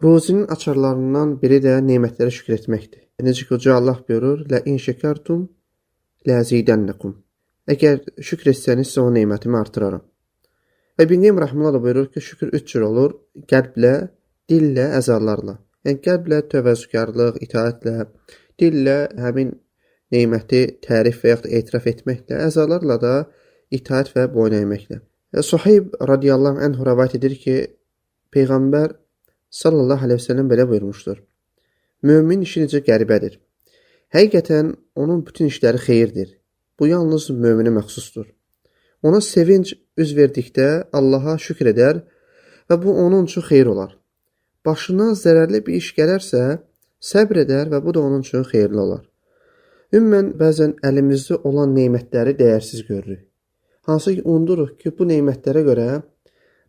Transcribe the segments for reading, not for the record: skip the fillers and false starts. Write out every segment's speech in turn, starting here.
Ruzinin açarlarından biri də nemətlərə şükür etməkdir. Necə ki, Uca Allah buyurur, "Lə-in şəkertum ləzidənnəkum." Əgər şükür etsəniz, sizə o nemətimi artıraram. Və İbn Qeym rəhməhullah da buyurur ki, şükür 3 cür olur: qəlblə, dillə, əzalarla. Yəni qəlblə təvəzzükarlıq, itaətlə, dillə həmin neməti tərif və yaxud da etiraf etməklə, əzalarla da itaət və boyun əyməklə. Suheyb radiyallahu anh rəvayət edir ki, Peyğəmbər sallallahu aleyhi ve sellem belə buyurmuşdur: Mömin işi necə qəribədir. Həqiqətən onun bütün işləri xeyirdir. Bu yalnız möminə məxsusdur. Ona sevinc üz verdikdə Allaha şükür edər və bu onun üçün xeyir olar. Başına zərərli bir iş gələrsə, səbr edər və bu da onun üçün xeyirli olar. Ümumən, bəzən əlimizdə olan neymətləri dəyərsiz görürük. Hansı ki, unuduruq ki, bu neymətlərə görə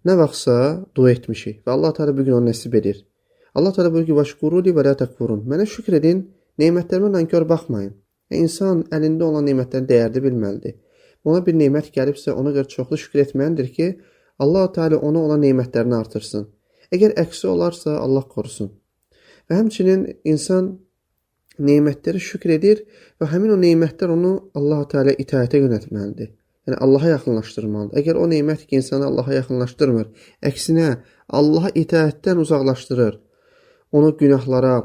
nə vaxtsa dua etmişik və Allah Teala bugün onu nəsib edir. Allah Teala buyurur ki, "Vəşkuruli və la takfurun." Mənə şükür edin, nemətlərimə nankor baxmayın. İnsan əlində olan nemətlərin dəyərini bilməlidir. Ona bir nemət gəlibsə, ona görə çoxlu şükür etməlidir ki, Allah Teala ona olan nemətlərini artırsın. Əgər əksi olarsa, Allah qorusun. Və həmçinin insan nemətlərə şükür edir və həmin o nemətlər onu Allah Teala itaətə yönəltməlidir. Yəni Allaha yaxınlaşdırmalıdır. Əgər o nemət ki, insanı Allaha yaxınlaşdırmır, əksinə Allaha itaətdən uzaqlaşdırır, onu günahlara,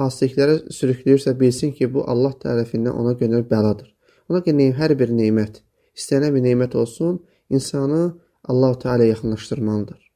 asiliklərə sürükləyirsə, bilsin ki, bu Allah tərəfindən ona görə bəladır. Ona görə hər bir nemət, istənilən bir nemət olsun, insanı Allah Teala yaxınlaşdırmalıdır.